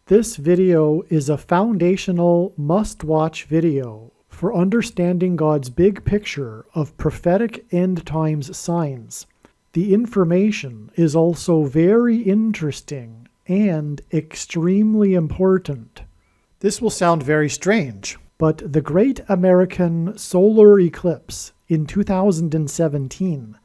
This video is a foundational must-watch video for understanding God's big picture of prophetic end times signs. The information is also very interesting and extremely important. This will sound very strange, but the Great American Solar Eclipse in 2017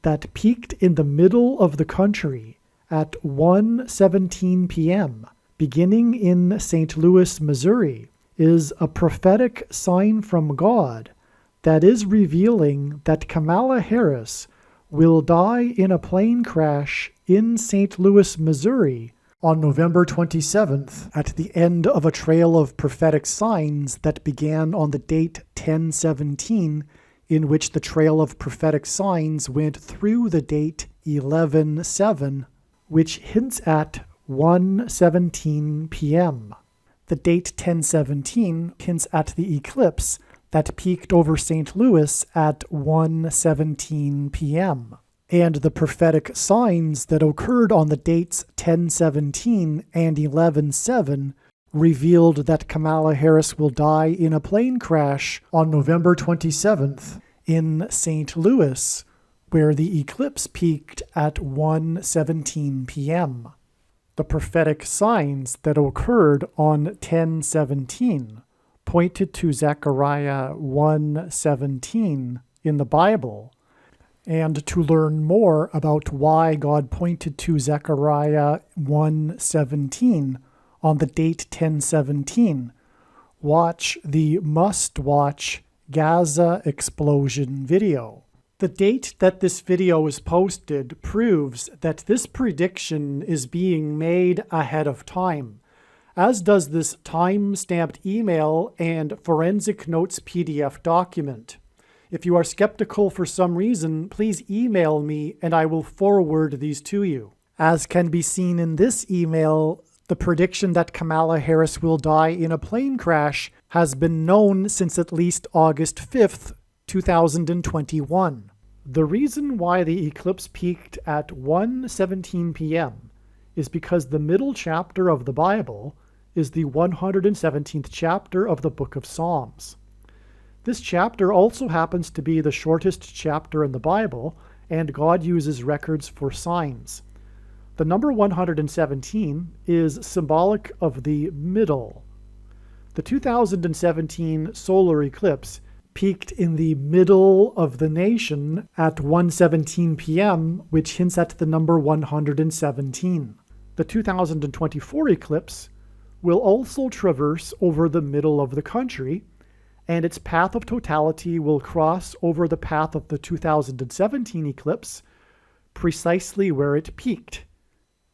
that peaked in the middle of the country at 1:17 p.m., beginning in St. Louis, Missouri, is a prophetic sign from God that is revealing that Kamala Harris will die in a plane crash in St. Louis, Missouri on November 27th at the end of a trail of prophetic signs that began on the date 10/17, in which the trail of prophetic signs went through the date 11/7, which hints at 1:17 p.m. The date 10/17 hints at the eclipse that peaked over St. Louis at 1:17 p.m. And the prophetic signs that occurred on the dates 10/17 and 11/7 revealed that Kamala Harris will die in a plane crash on November 27th in St. Louis, where the eclipse peaked at 1:17 p.m. The prophetic signs that occurred on 10/17 pointed to Zechariah 1:17 in the Bible. And to learn more about why God pointed to Zechariah 1:17 on the date 10/17, watch the must-watch Gaza explosion video. The date that this video is posted proves that this prediction is being made ahead of time, as does this time-stamped email and forensic notes PDF document. If you are skeptical for some reason, please email me and I will forward these to you. As can be seen in this email, the prediction that Kamala Harris will die in a plane crash has been known since at least August 5th, 2021. The reason why the eclipse peaked at 1:17 p.m. is because the middle chapter of the Bible is the 117th chapter of the book of Psalms. This chapter also happens to be the shortest chapter in the Bible, and God uses records for signs. The number 117 is symbolic of the middle. The 2017 solar eclipse peaked in the middle of the nation at 1:17 p.m., which hints at the number 117. The 2024 eclipse will also traverse over the middle of the country, and its path of totality will cross over the path of the 2017 eclipse, precisely where it peaked.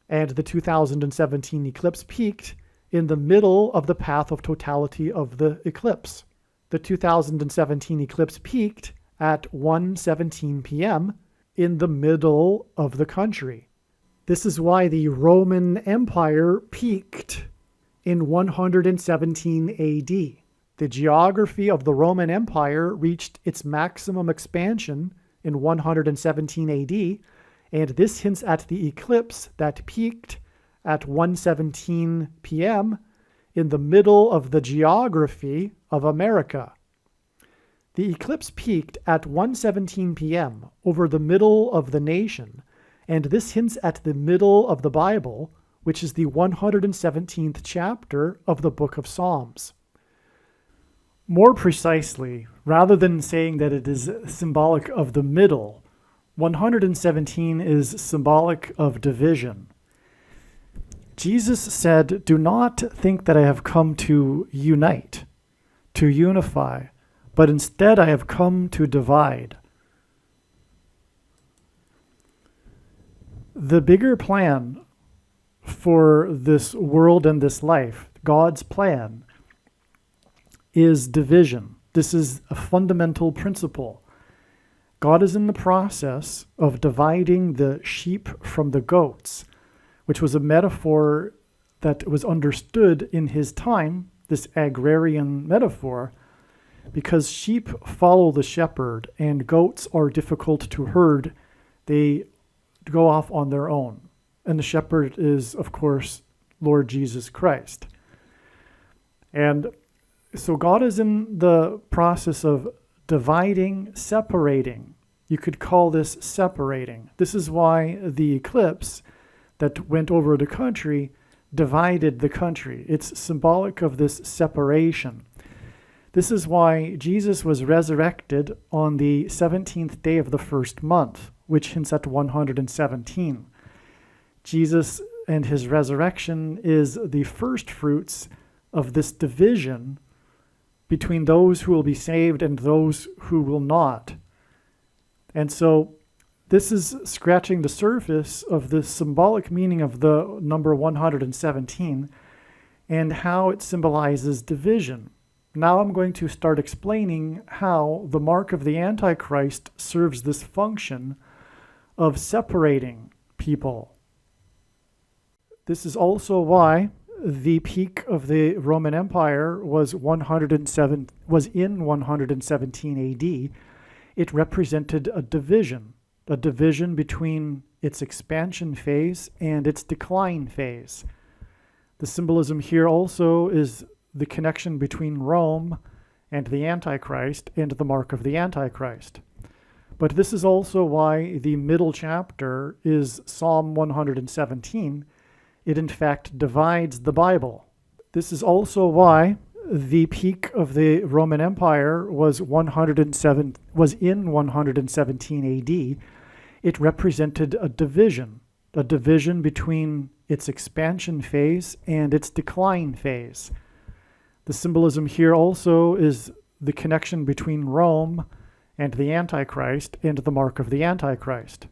And the 2017 eclipse peaked in the middle of the path of totality of the eclipse. The 2017 eclipse peaked at 1:17 p.m. in the middle of the country. This is why the Roman Empire peaked in 117 AD. The geography of the Roman Empire reached its maximum expansion in 117 AD, and this hints at the eclipse that peaked at 1:17 p.m. in the middle of the geography of America. The eclipse peaked at 1:17 p.m. over the middle of the nation, and this hints at the middle of the Bible, which is the 117th chapter of the book of Psalms. More precisely, rather than saying that it is symbolic of the middle, 117 is symbolic of division. Jesus said, "Do not think that I have come to unite, to unify, but instead I have come to divide." The bigger plan for this world and this life, God's plan, is division. This is a fundamental principle. God is in the process of dividing the sheep from the goats, which was a metaphor that was understood in his time, this agrarian metaphor, because sheep follow the shepherd and goats are difficult to herd. They go off on their own. And the shepherd is, of course, Lord Jesus Christ. And so God is in the process of dividing, separating. You could call this separating. This is why the eclipse that went over the country divided the country. It's symbolic of this separation. This is why Jesus was resurrected on the 17th day of the first month, which hints at 117. Jesus and his resurrection is the first fruits of this division between those who will be saved and those who will not. And so this is scratching the surface of the symbolic meaning of the number 117 and how it symbolizes division. Now I'm going to start explaining how the mark of the Antichrist serves this function of separating people. This is also why the peak of the Roman Empire was in 117 AD. It represented a division between its expansion phase and its decline phase. The symbolism here also is the connection between Rome and the Antichrist and the mark of the Antichrist. But this is also why the middle chapter is Psalm 117. It in fact divides the Bible. This is also why the peak of the Roman Empire was in 117 AD. It represented a division between its expansion phase and its decline phase. The symbolism here also is the connection between Rome and the Antichrist and the mark of the Antichrist.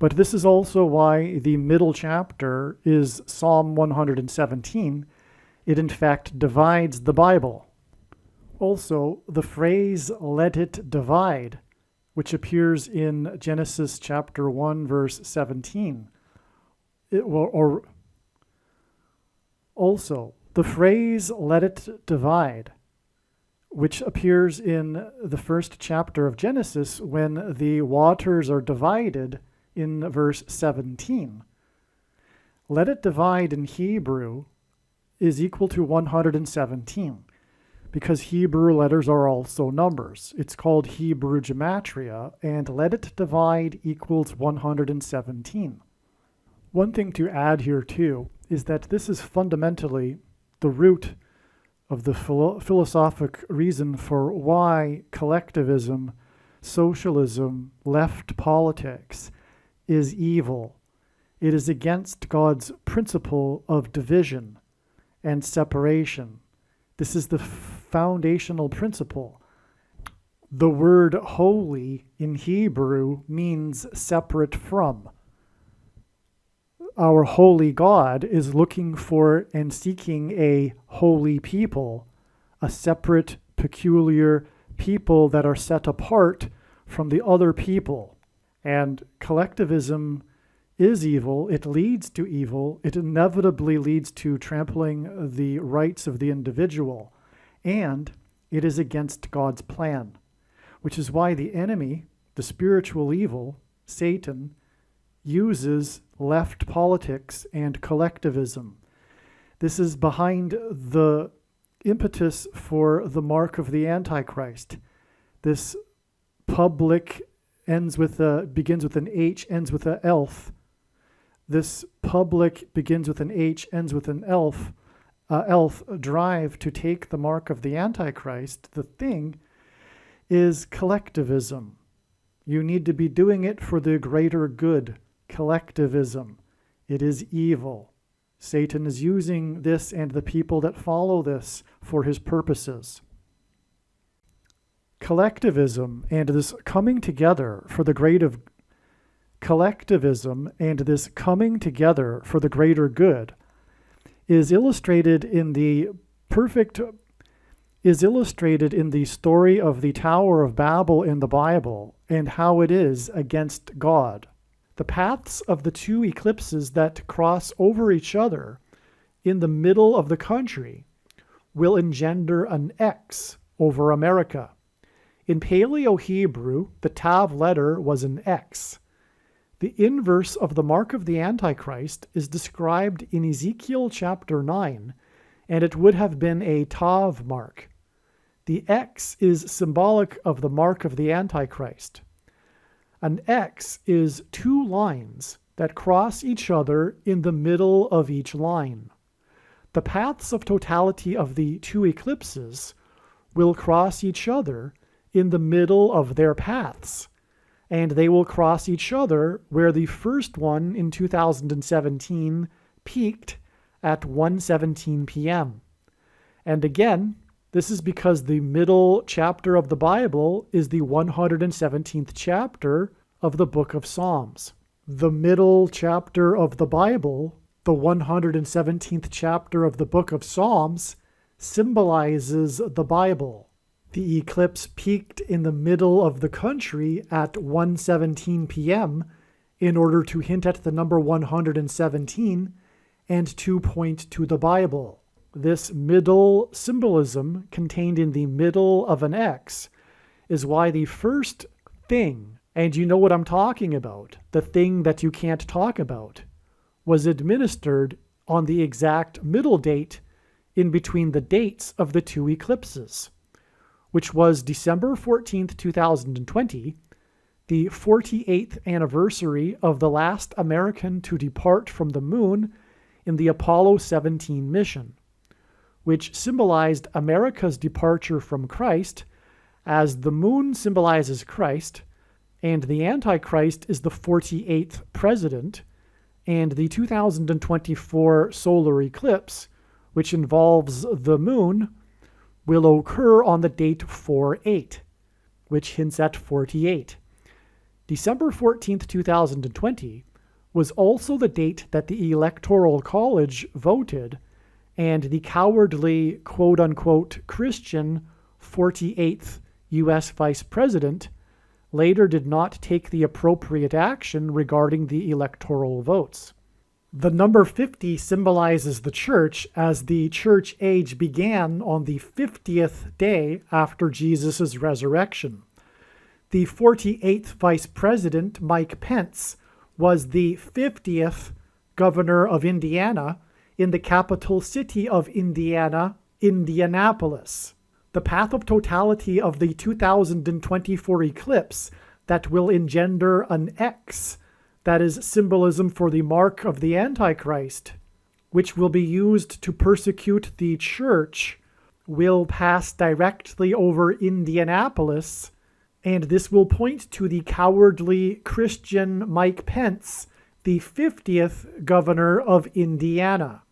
But this is also why the middle chapter is Psalm 117. It in fact divides the Bible. Also, the phrase, "let it divide," which appears in Genesis chapter 1, verse 17. The phrase, "let it divide," which appears in the first chapter of Genesis when the waters are divided in verse 17. "Let it divide" in Hebrew is equal to 117 because Hebrew letters are also numbers. It's called Hebrew gematria, and "let it divide" equals 117. One thing to add here too is that this is fundamentally the root of the philosophic reason for why collectivism, socialism, left politics is evil. It is against God's principle of division and separation. This is the foundational principle. The word holy in Hebrew means separate from. Our holy God is looking for and seeking a holy people, a separate, peculiar people that are set apart from the other people. And collectivism is evil. It leads to evil. It inevitably leads to trampling the rights of the individual. And it is against God's plan, which is why the enemy, the spiritual evil, Satan, uses left politics and collectivism. This is behind the impetus for the mark of the Antichrist. This public begins with an H, ends with an elf. This public begins with an H, ends with an elf drive to take the mark of the Antichrist. The thing is collectivism. You need to be doing it for the greater good. Collectivism. It is evil. Satan is using this and the people that follow this for his purposes. Collectivism and this coming together for the greater good is illustrated in the story of the Tower of Babel in the Bible and how it is against God. The paths of the two eclipses that cross over each other in the middle of the country will engender an X over America. In Paleo Hebrew, the Tav letter was an X. The inverse of the mark of the Antichrist is described in Ezekiel chapter 9, and it would have been a Tav mark. The X is symbolic of the mark of the Antichrist. An X is two lines that cross each other in the middle of each line. The paths of totality of the two eclipses will cross each other in the middle of their paths, and they will cross each other where the first one in 2017 peaked at 1:17 p.m. And again, this is because the middle chapter of the Bible is the 117th chapter of the book of Psalms. The middle chapter of the Bible, the 117th chapter of the book of Psalms, symbolizes the Bible. The eclipse peaked in the middle of the country at 1:17 p.m. in order to hint at the number 117 and to point to the Bible. This middle symbolism contained in the middle of an X is why the first thing, and you know what I'm talking about, the thing that you can't talk about, was administered on the exact middle date in between the dates of the two eclipses, which was December 14th, 2020, the 48th anniversary of the last American to depart from the moon in the Apollo 17 mission, which symbolized America's departure from Christ, as the moon symbolizes Christ, and the Antichrist is the 48th president, and the 2024 solar eclipse, which involves the moon, will occur on the date 4/8, which hints at 48. December 14th, 2020 was also the date that the Electoral College voted, and the cowardly, quote-unquote, Christian 48th U.S. Vice President later did not take the appropriate action regarding the electoral votes. The number 50 symbolizes the church, as the church age began on the 50th day after Jesus' resurrection. The 48th Vice President, Mike Pence, was the 50th governor of Indiana in the capital city of Indiana, Indianapolis. The path of totality of the 2024 eclipse that will engender an X, that is symbolism for the mark of the Antichrist, which will be used to persecute the church, will pass directly over Indianapolis, and this will point to the cowardly Christian Mike Pence, the 50th governor of Indiana.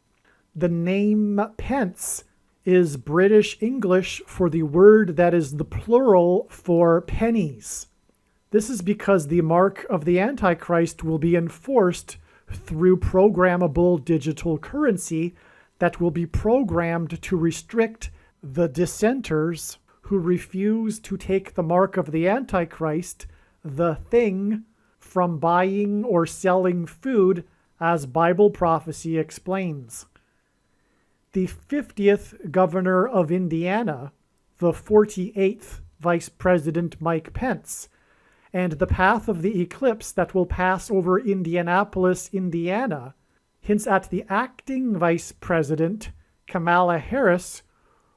The name Pence is British English for the word that is the plural for pennies. This is because the mark of the Antichrist will be enforced through programmable digital currency that will be programmed to restrict the dissenters who refuse to take the mark of the Antichrist, the thing, from buying or selling food, as Bible prophecy explains. The 50th governor of Indiana, the 48th Vice President Mike Pence, and the path of the eclipse that will pass over Indianapolis, Indiana, hints at the acting Vice President, Kamala Harris,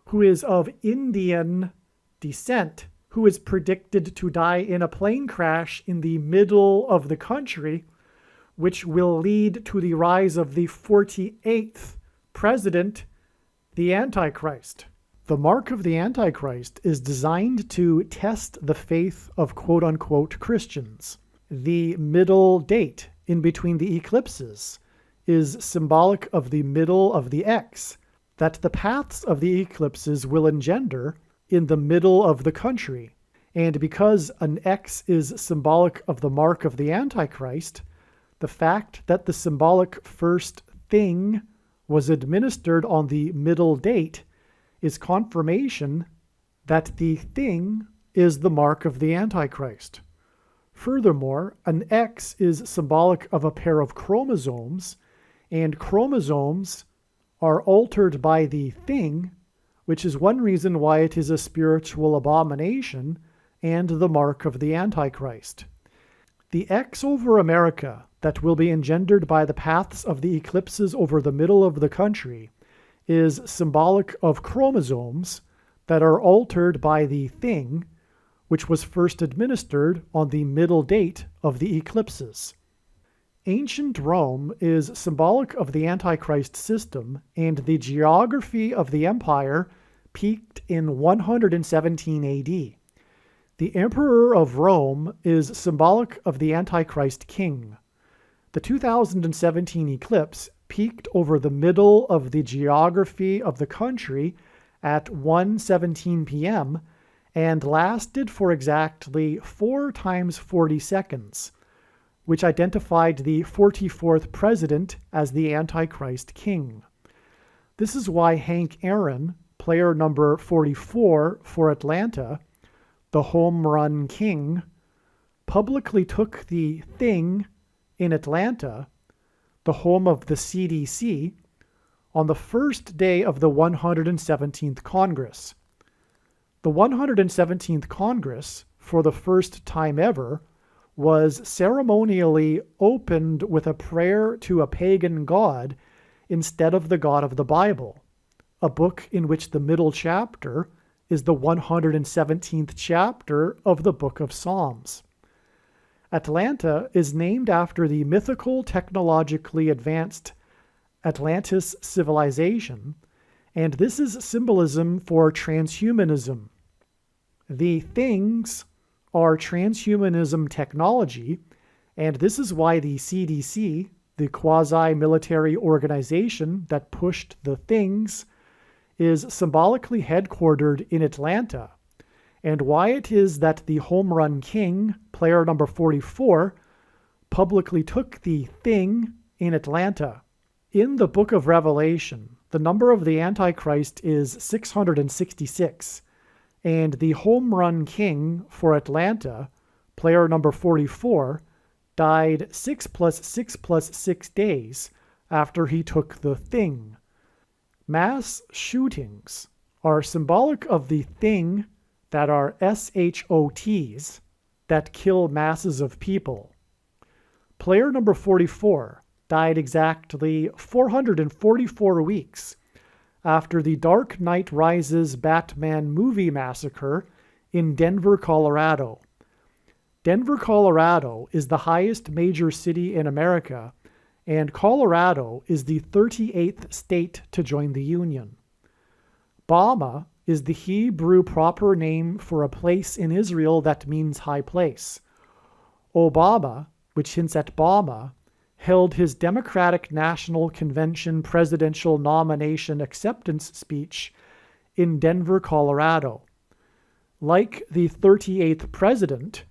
who is of Indian descent, who is predicted to die in a plane crash in the middle of the country, which will lead to the rise of the 48th president, the Antichrist. The mark of the Antichrist is designed to test the faith of quote-unquote Christians. The middle date in between the eclipses is symbolic of the middle of the X that the paths of the eclipses will engender in the middle of the country. And because an X is symbolic of the mark of the Antichrist, the fact that the symbolic first thing was administered on the middle date is confirmation that the thing is the mark of the Antichrist. Furthermore, an X is symbolic of a pair of chromosomes, and chromosomes are altered by the thing, which is one reason why it is a spiritual abomination and the mark of the Antichrist. The X over America that will be engendered by the paths of the eclipses over the middle of the country is symbolic of chromosomes that are altered by the thing, which was first administered on the middle date of the eclipses. Ancient Rome is symbolic of the Antichrist system, and the geography of the empire peaked in 117 AD. The Emperor of Rome is symbolic of the Antichrist king. The 2017 eclipse peaked over the middle of the geography of the country at 1:17 p.m. and lasted for exactly 4 times 40 seconds, which identified the 44th president as the Antichrist king. This is why Hank Aaron, player number 44 for Atlanta, the home run king, publicly took the thing in Atlanta, the home of the CDC, on the first day of the 117th Congress. The 117th Congress, for the first time ever, was ceremonially opened with a prayer to a pagan god instead of the God of the Bible, a book in which the middle chapter is the 117th chapter of the Book of Psalms. Atlanta is named after the mythical, technologically advanced Atlantis civilization, and this is symbolism for transhumanism. The things are transhumanism technology, and this is why the CDC, the quasi-military organization that pushed the things, is symbolically headquartered in Atlanta, and why it is that the home run king, player number 44, publicly took the thing in Atlanta. In the book of Revelation, the number of the Antichrist is 666, and the home run king for Atlanta, player number 44, died 6 plus 6 plus 6 days after he took the thing. Mass shootings are symbolic of the thing that are SHOTs that kill masses of people. Player number 44 died exactly 444 weeks after the Dark Knight Rises Batman movie massacre in Denver, Colorado. Denver, Colorado is the highest major city in America, and Colorado is the 38th state to join the Union. Bama is the Hebrew proper name for a place in Israel that means high place. Obama, which hints at Bama, held his Democratic National Convention presidential nomination acceptance speech in Denver, Colorado. Like the 38th president,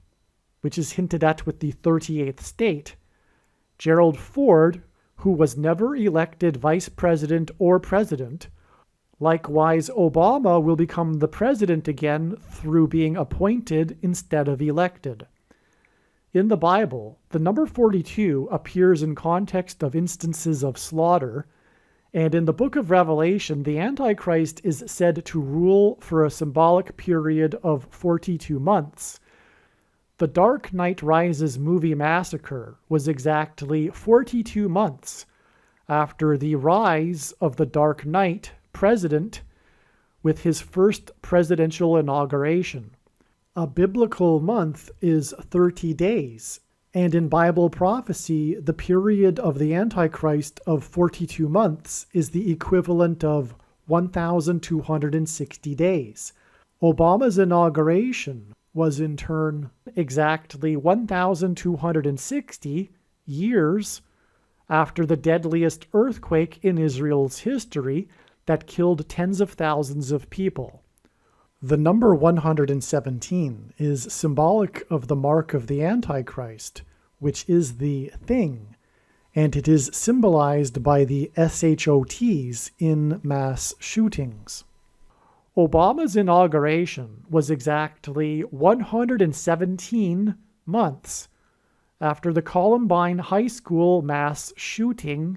which is hinted at with the 38th state, Gerald Ford, who was never elected vice president or president. Likewise, Obama will become the president again through being appointed instead of elected. In the Bible, the number 42 appears in context of instances of slaughter, and in the book of Revelation, the Antichrist is said to rule for a symbolic period of 42 months. The Dark Knight Rises movie massacre was exactly 42 months after the rise of the Dark Knight president with his first presidential inauguration. A biblical month is 30 days, and in Bible prophecy, the period of the Antichrist of 42 months is the equivalent of 1,260 days. Obama's inauguration was in turn exactly 1,260 years after the deadliest earthquake in Israel's history that killed tens of thousands of people. The number 117 is symbolic of the mark of the Antichrist, which is the thing, and it is symbolized by the SHOTs in mass shootings. Obama's inauguration was exactly 117 months after the Columbine High School mass shooting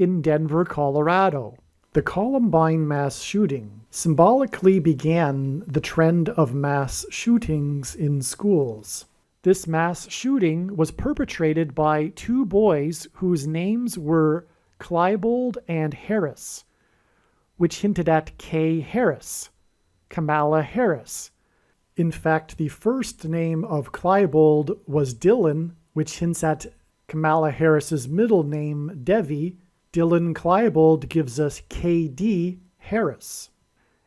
in Denver, Colorado. The Columbine mass shooting symbolically began the trend of mass shootings in schools. This mass shooting was perpetrated by two boys whose names were Klebold and Harris, which hinted at Kay Harris, Kamala Harris. In fact, the first name of Klebold was Dylan, which hints at Kamala Harris's middle name, Devi. Dylan Klebold gives us K.D. Harris.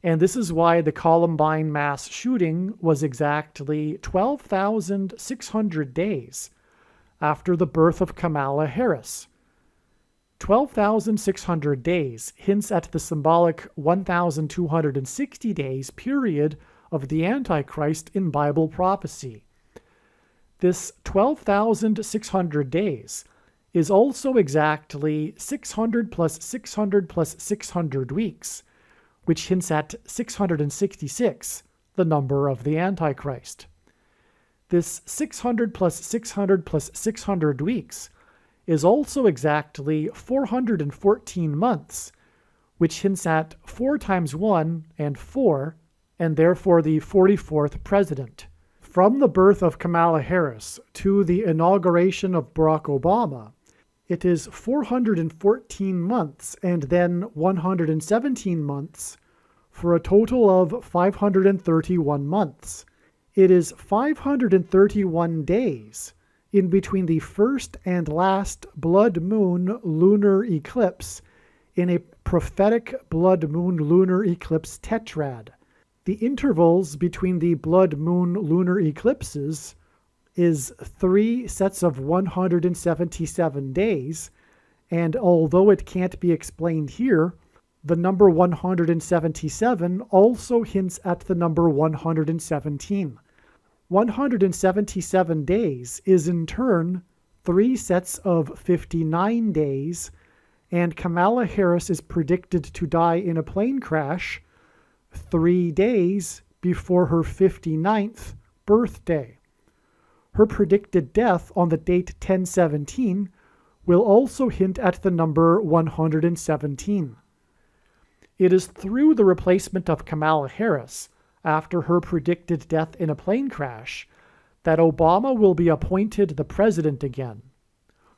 And this is why the Columbine mass shooting was exactly 12,600 days after the birth of Kamala Harris. 12,600 days hints at the symbolic 1,260 days period of the Antichrist in Bible prophecy. This 12,600 days is also exactly 600 plus 600 plus 600 weeks, which hints at 666, the number of the Antichrist. This 600 plus 600 plus 600 weeks is also exactly 414 months, which hints at 4 times 1 and 4, and therefore the 44th president. From the birth of Kamala Harris to the inauguration of Barack Obama, it is 414 months and then 117 months for a total of 531 months. It is 531 days in between the first and last blood moon lunar eclipse in a prophetic blood moon lunar eclipse tetrad. The intervals between the blood moon lunar eclipses is 3 sets of 177 days, and although it can't be explained here, the number 177 also hints at the number 117. 177 days is in turn 3 sets of 59 days, and Kamala Harris is predicted to die in a plane crash 3 days before her 59th birthday. Her predicted death on the date 10/17 will also hint at the number 117. It is through the replacement of Kamala Harris after her predicted death in a plane crash that Obama will be appointed the president again.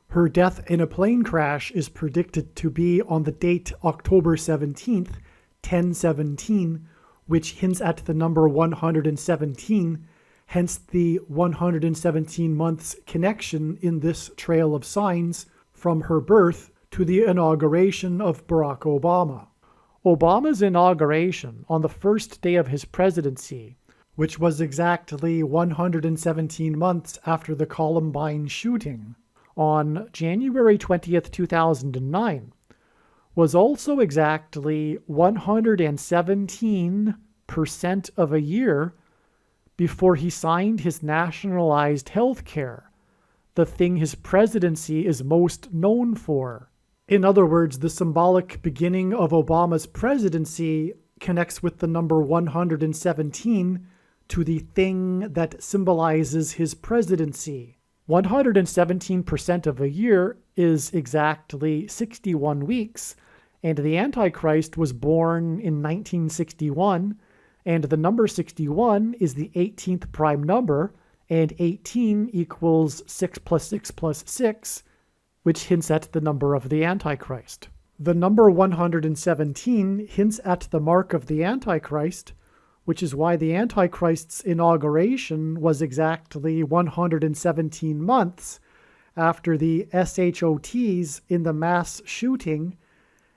Her death in a plane crash is predicted to be on the date October 17th, 10/17, which hints at the number 117, hence the 117 months connection in this trail of signs from her birth to the inauguration of Barack Obama. Obama's inauguration on the first day of his presidency, which was exactly 117 months after the Columbine shooting, on January 20th, 2009, was also exactly 117% of a year before he signed his nationalized health care, the thing his presidency is most known for. In other words, the symbolic beginning of Obama's presidency connects with the number 117 to the thing that symbolizes his presidency. 117% of a year is exactly 61 weeks, and the Antichrist was born in 1961, and the number 61 is the 18th prime number, and 18 equals 6 plus 6 plus 6, which hints at the number of the Antichrist. The number 117 hints at the mark of the Antichrist, which is why the Antichrist's inauguration was exactly 117 months after the SHOTs in the mass shooting,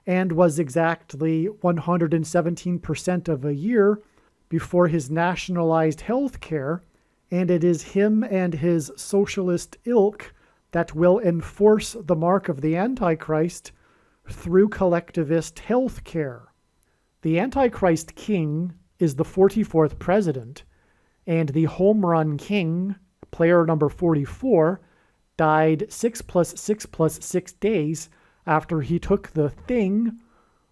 and was exactly 117% of a year before his nationalized health care, and it is him and his socialist ilk that will enforce the mark of the Antichrist through collectivist health care. The Antichrist king is the 44th president, and the home run king, player number 44, died 6 plus 6 plus 6 days after he took the thing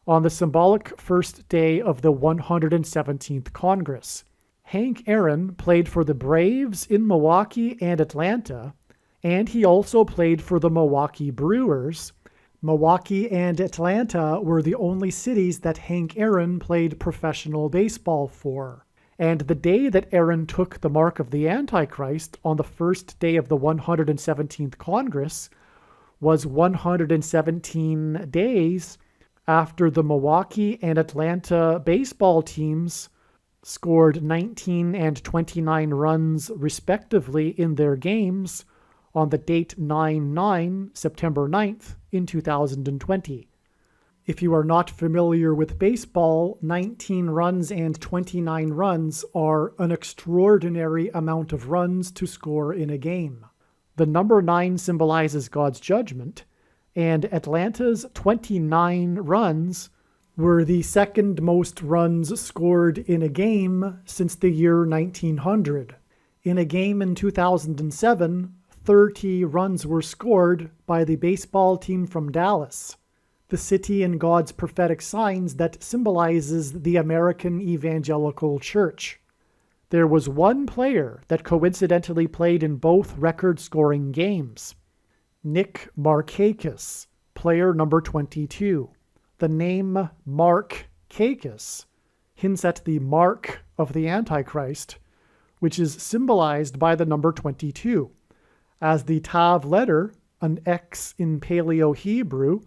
on the symbolic first day of the 117th Congress. Hank Aaron played for the Braves in Milwaukee and Atlanta, and he also played for the Milwaukee Brewers. Milwaukee and Atlanta were the only cities that Hank Aaron played professional baseball for. And the day that Aaron took the mark of the Antichrist on the first day of the 117th Congress was 117 days after the Milwaukee and Atlanta baseball teams scored 19 and 29 runs respectively in their games on the date 9/9, September 9th in 2020. If you are not familiar with baseball, 19 runs and 29 runs are an extraordinary amount of runs to score in a game. The number 9 symbolizes God's judgment, and Atlanta's 29 runs were the second most runs scored in a game since the year 1900. In a game in 2007, 30 runs were scored by the baseball team from Dallas, the city in God's prophetic signs that symbolizes the American Evangelical Church. There was one player that coincidentally played in both record-scoring games. Nick Markakis, player number 22. The name Mark Kakis hints at the mark of the Antichrist, which is symbolized by the number 22, as the Tav letter, an X in Paleo-Hebrew,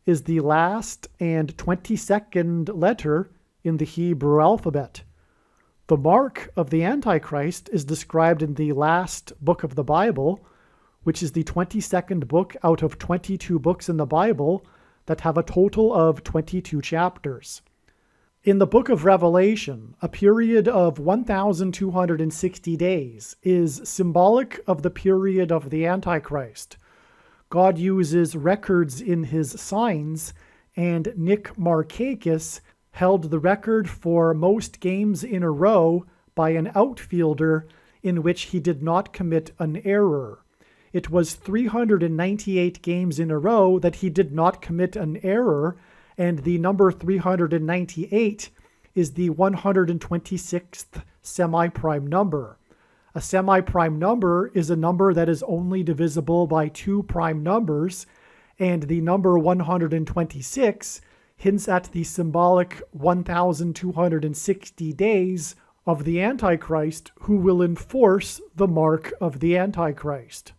is the last and 22nd letter in the Hebrew alphabet. The mark of the Antichrist is described in the last book of the Bible, which is the 22nd book out of 22 books in the Bible that have a total of 22 chapters. In the book of Revelation, a period of 1,260 days is symbolic of the period of the Antichrist. God uses records in his signs, and Nick Markakis held the record for most games in a row by an outfielder in which he did not commit an error. It was 398 games in a row that he did not commit an error, and the number 398 is the 126th semi-prime number. A semi-prime number is a number that is only divisible by two prime numbers, and the number 126 hints at the symbolic 1,260 days of the Antichrist, who will enforce the mark of the Antichrist.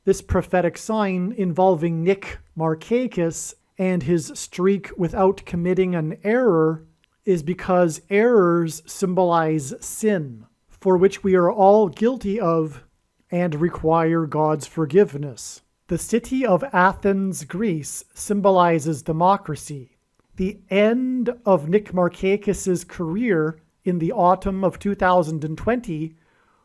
This prophetic sign involving Nick Markakis and his streak without committing an error is because errors symbolize sin, for which we are all guilty of and require God's forgiveness. The city of Athens, Greece, symbolizes democracy. The end of Nick Markakis' career in the autumn of 2020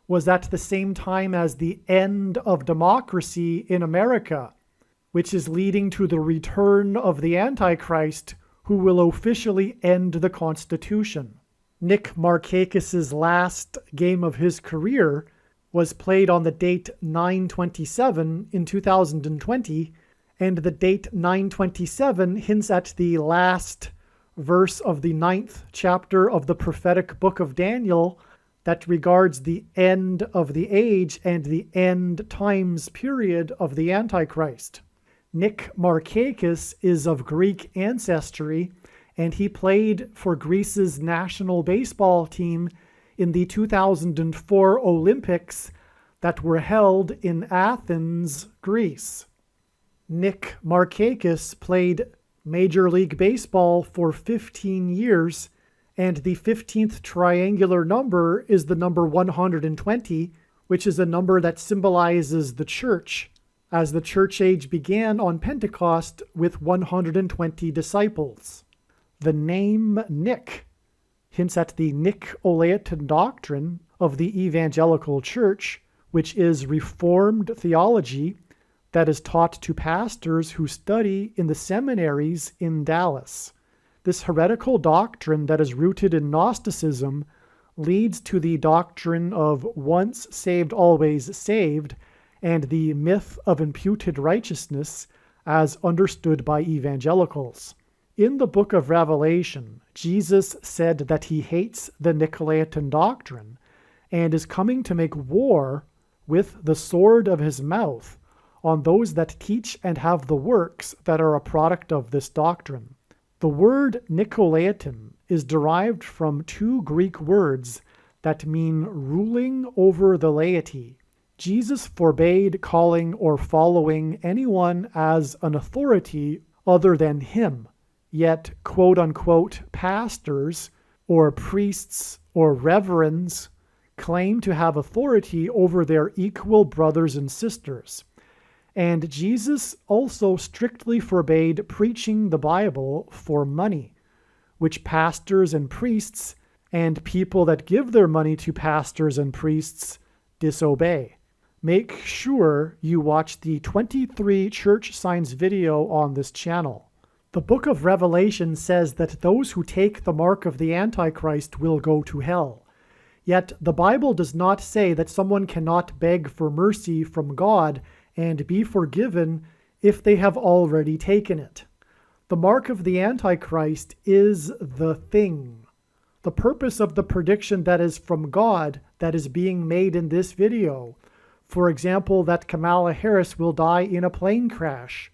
was at the same time as the end of democracy in America, which is leading to the return of the Antichrist, who will officially end the Constitution. Nick Markakis' last game of his career was played on the date 9/27 in 2020, and the date 9/27 hints at the last verse of the 9th chapter of the prophetic book of Daniel that regards the end of the age and the end times period of the Antichrist. Nick Markakis is of Greek ancestry, and he played for Greece's national baseball team in the 2004 Olympics that were held in Athens, Greece. Nick Markakis played Major League Baseball for 15 years, and the 15th triangular number is the number 120, which is a number that symbolizes the church, as the church age began on Pentecost with 120 disciples. The name Nick hints at the Nicolaitan doctrine of the Evangelical Church, which is Reformed theology that is taught to pastors who study in the seminaries in Dallas. This heretical doctrine that is rooted in Gnosticism leads to the doctrine of once saved, always saved, and the myth of imputed righteousness as understood by evangelicals. In the book of Revelation, Jesus said that he hates the Nicolaitan doctrine and is coming to make war with the sword of his mouth on those that teach and have the works that are a product of this doctrine. The word Nicolaitan is derived from two Greek words that mean ruling over the laity. Jesus forbade calling or following anyone as an authority other than him, yet quote-unquote pastors or priests or reverends claim to have authority over their equal brothers and sisters. And Jesus also strictly forbade preaching the Bible for money, which pastors and priests and people that give their money to pastors and priests disobey. Make sure you watch the 23 church signs video on this channel. The book of Revelation says that those who take the mark of the Antichrist will go to hell. Yet the Bible does not say that someone cannot beg for mercy from God and be forgiven if they have already taken it. The mark of the Antichrist is the thing. The purpose of the prediction that is from God that is being made in this video, for example, that Kamala Harris will die in a plane crash,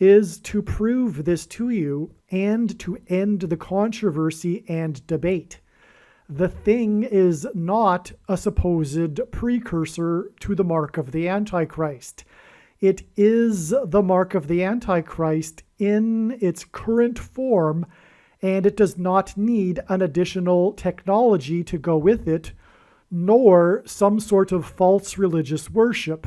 is to prove this to you and to end the controversy and debate. The thing is not a supposed precursor to the mark of the Antichrist. It is the mark of the Antichrist in its current form, and it does not need an additional technology to go with it, nor some sort of false religious worship,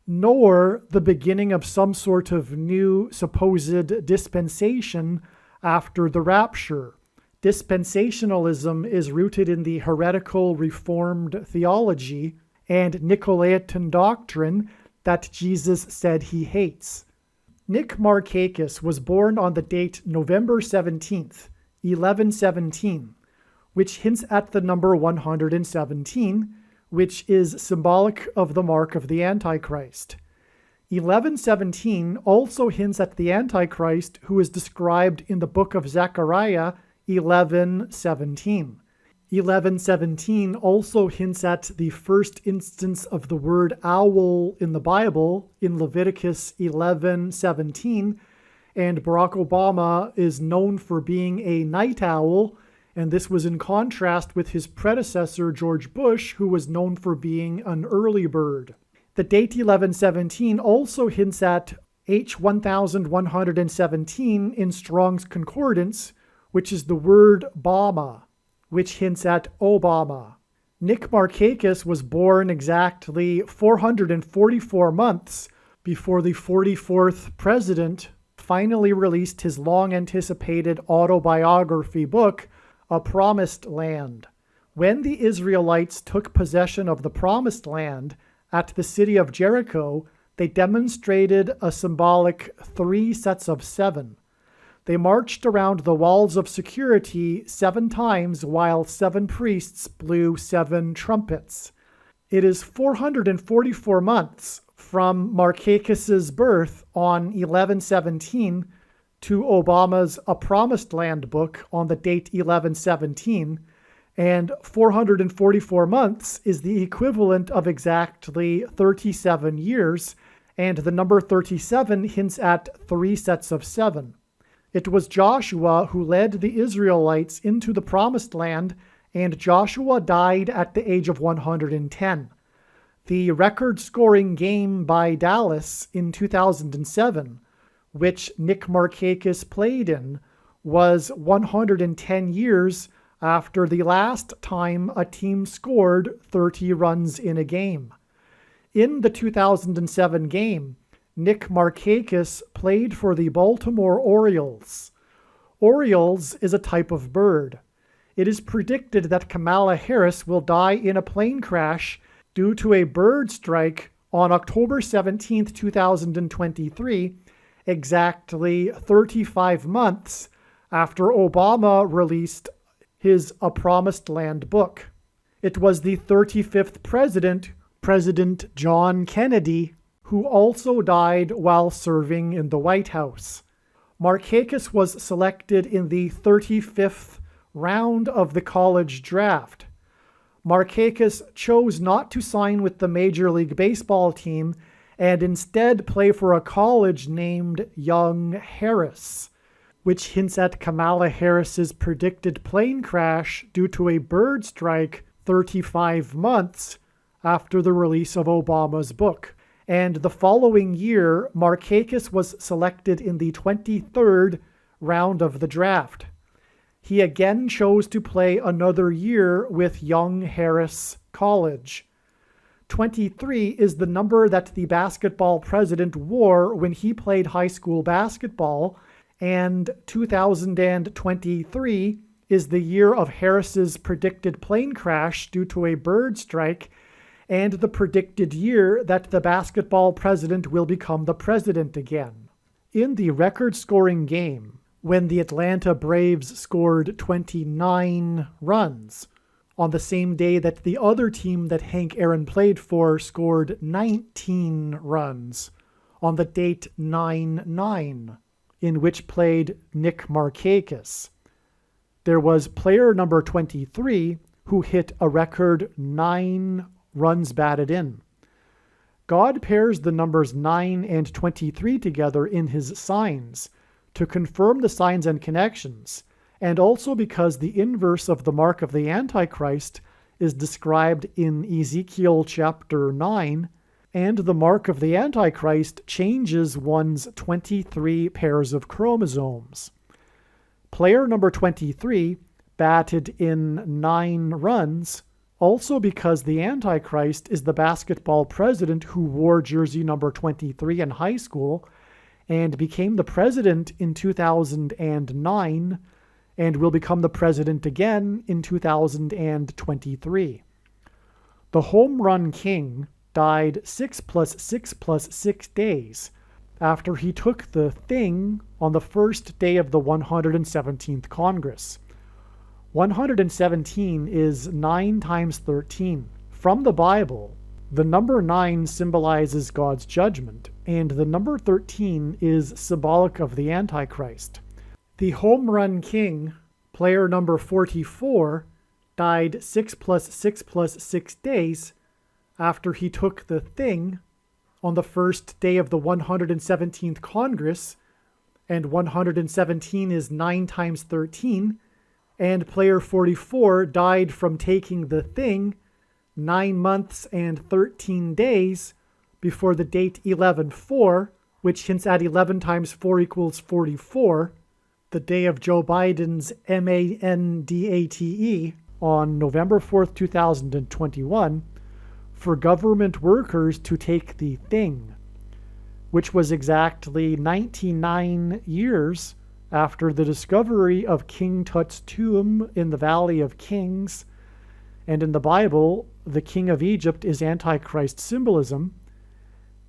nor the beginning of some sort of new supposed dispensation after the rapture. Dispensationalism is rooted in the heretical Reformed theology and Nicolaitan doctrine that Jesus said he hates. Nick Markakis was born on the date November 17th, 1117, which hints at the number 117, which is symbolic of the mark of the Antichrist. 1117 also hints at the Antichrist, who is described in the book of Zechariah 11:17. 11:17 also hints at the first instance of the word owl in the Bible in Leviticus 11:17, and Barack Obama is known for being a night owl, and this was in contrast with his predecessor George Bush, who was known for being an early bird. The date 1117 also hints at H1117 in Strong's Concordance, which is the word Bama, which hints at Obama. Nick Markakis was born exactly 444 months before the 44th president finally released his long-anticipated autobiography book, A Promised Land. When the Israelites took possession of the Promised Land at the city of Jericho, they demonstrated a symbolic 3 sets of 7. They marched around the walls of security 7 times while 7 priests blew 7 trumpets. It is 444 months from Markakis' birth on 1117 to Obama's A Promised Land book on the date 1117, and 444 months is the equivalent of exactly 37 years, and the number 37 hints at 3 sets of 7. It was Joshua who led the Israelites into the Promised Land, and Joshua died at the age of 110. The record-scoring game by Dallas in 2007, which Nick Markakis played in, was 110 years after the last time a team scored 30 runs in a game. In the 2007 game, Nick Markakis played for the Baltimore Orioles. Orioles is a type of bird. It is predicted that Kamala Harris will die in a plane crash due to a bird strike on October 17, 2023, exactly 35 months after Obama released his A Promised Land book. It was the 35th president, President John Kennedy, who also died while serving in the White House. Markakis was selected in the 35th round of the college draft. Markakis chose not to sign with the Major League Baseball team and instead play for a college named Young Harris, which hints at Kamala Harris's predicted plane crash due to a bird strike 35 months after the release of Obama's book. And the following year, Markakis was selected in the 23rd round of the draft. He again chose to play another year with Young Harris College. 23 is the number that the basketball president wore when he played high school basketball, and 2023 is the year of Harris's predicted plane crash due to a bird strike, and the predicted year that the basketball president will become the president again. In the record-scoring game, when the Atlanta Braves scored 29 runs, on the same day that the other team that Hank Aaron played for scored 19 runs, on the date 9-9, in which played Nick Markakis. There was player number 23 who hit a record 9 runs batted in. God pairs the numbers 9 and 23 together in his signs to confirm the signs and connections, and also because the inverse of the mark of the Antichrist is described in Ezekiel chapter 9, and the mark of the Antichrist changes one's 23 pairs of chromosomes. Player number 23 batted in 9 runs, also because the Antichrist is the basketball president who wore jersey number 23 in high school and became the president in 2009, and will become the president again in 2023. The home run king died 6 + 6 + 6 days after he took the thing on the first day of the 117th Congress. 117 is 9 times 13. From the Bible, the number 9 symbolizes God's judgment, and the number 13 is symbolic of the Antichrist. The home run king, player number 44, died 6 + 6 + 6 days after he took the thing on the first day of the 117th Congress, and 117 is 9 times 13, and player 44 died from taking the thing 9 months and 13 days before the date 11/4, which hints at 11 times 4 equals 44, the day of Joe Biden's mandate on November 4th, 2021, for government workers to take the thing, which was exactly 99 years after the discovery of King Tut's tomb in the Valley of Kings. And in the Bible, the king of Egypt is Antichrist symbolism,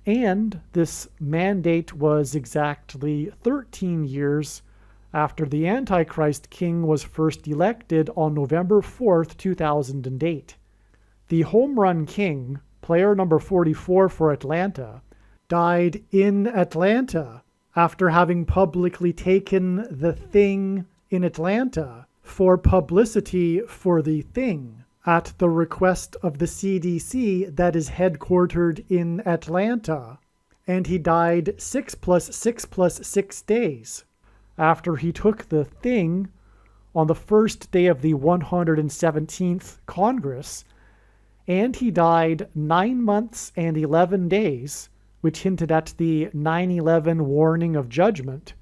and this mandate was exactly 13 years after the Antichrist king was first elected on November 4th, 2008. The home run king, player number 44 for Atlanta, died in Atlanta after having publicly taken the thing in Atlanta for publicity for the thing at the request of the CDC that is headquartered in Atlanta, and he died 6 + 6 + 6 days after he took the thing on the first day of the 117th Congress, and he died 9 months and 11 days, which hinted at the 9/11 warning of judgment,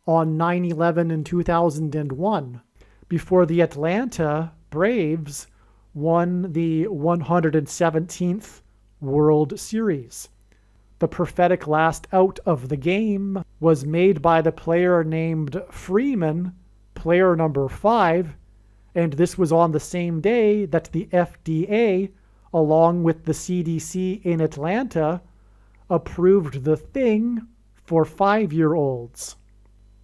on 9/11 in 2001, before the Atlanta Braves won the 117th World Series. The prophetic last out of the game was made by the player named Freeman, player number 5, and this was on the same day that the FDA, along with the CDC in Atlanta, approved the thing for 5-year-olds.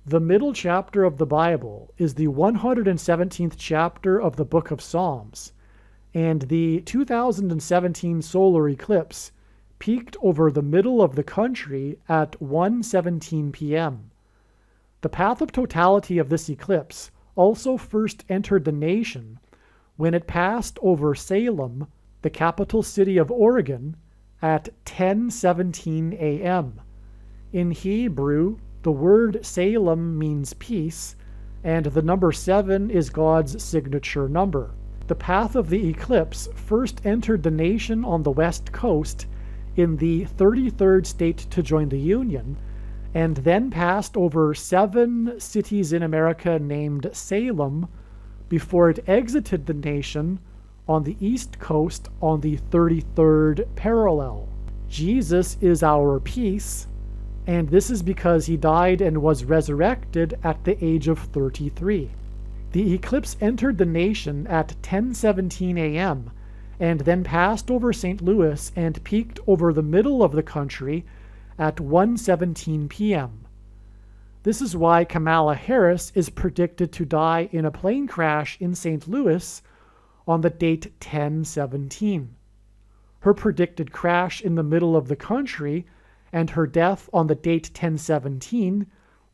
The middle chapter of the Bible is the 117th chapter of the book of Psalms, and the 2017 solar eclipse peaked over the middle of the country at 1:17 p.m. The path of totality of this eclipse also first entered the nation when it passed over Salem, the capital city of Oregon, at 10:17 a.m. In Hebrew, the word Salem means peace, and the number 7 is God's signature number. The path of the eclipse first entered the nation on the west coast in the 33rd state to join the Union, and then passed over 7 cities in America named Salem before it exited the nation on the east coast on the 33rd parallel. Jesus is our peace, and this is because he died and was resurrected at the age of 33. The eclipse entered the nation at 10:17 a.m. and then passed over St. Louis and peaked over the middle of the country at 1:17 p.m. This is why Kamala Harris is predicted to die in a plane crash in St. Louis on the date 10/17. Her predicted crash in the middle of the country and her death on the date 10/17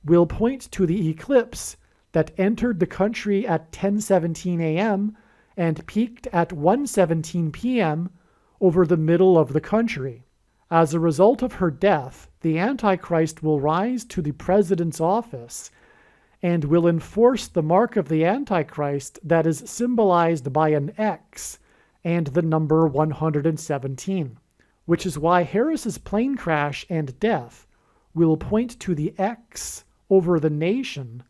will point to the eclipse that entered the country at 10:17 a.m. and peaked at 1:17 p.m. over the middle of the country. As a result of her death, the Antichrist will rise to the president's office and will enforce the mark of the Antichrist that is symbolized by an X and the number 117, which is why Harris's plane crash and death will point to the X over the nation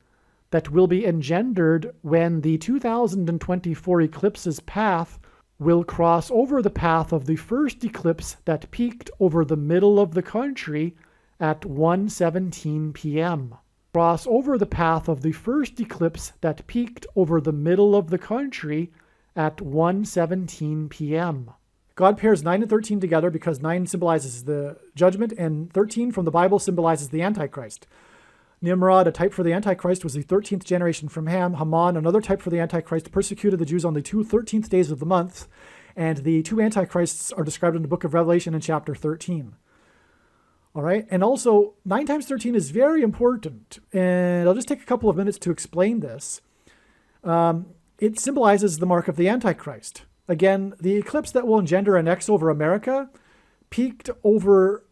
that will be engendered when the 2024 eclipse's path will cross over the path of the first eclipse that peaked over the middle of the country at 1:17 p.m. Cross over the path of the first eclipse that peaked over the middle of the country at 1:17 p.m. God pairs 9 and 13 together because 9 symbolizes the judgment and 13 from the Bible symbolizes the Antichrist. Nimrod, a type for the Antichrist, was the 13th generation from Ham. Haman, another type for the Antichrist, persecuted the Jews on the 13th days of the month. And the 2 Antichrists are described in the book of Revelation in chapter 13. All right, and also 9 times 13 is very important. And I'll just take a couple of minutes to explain this. It symbolizes the mark of the Antichrist. Again, the eclipse that will engender an X over America peaked over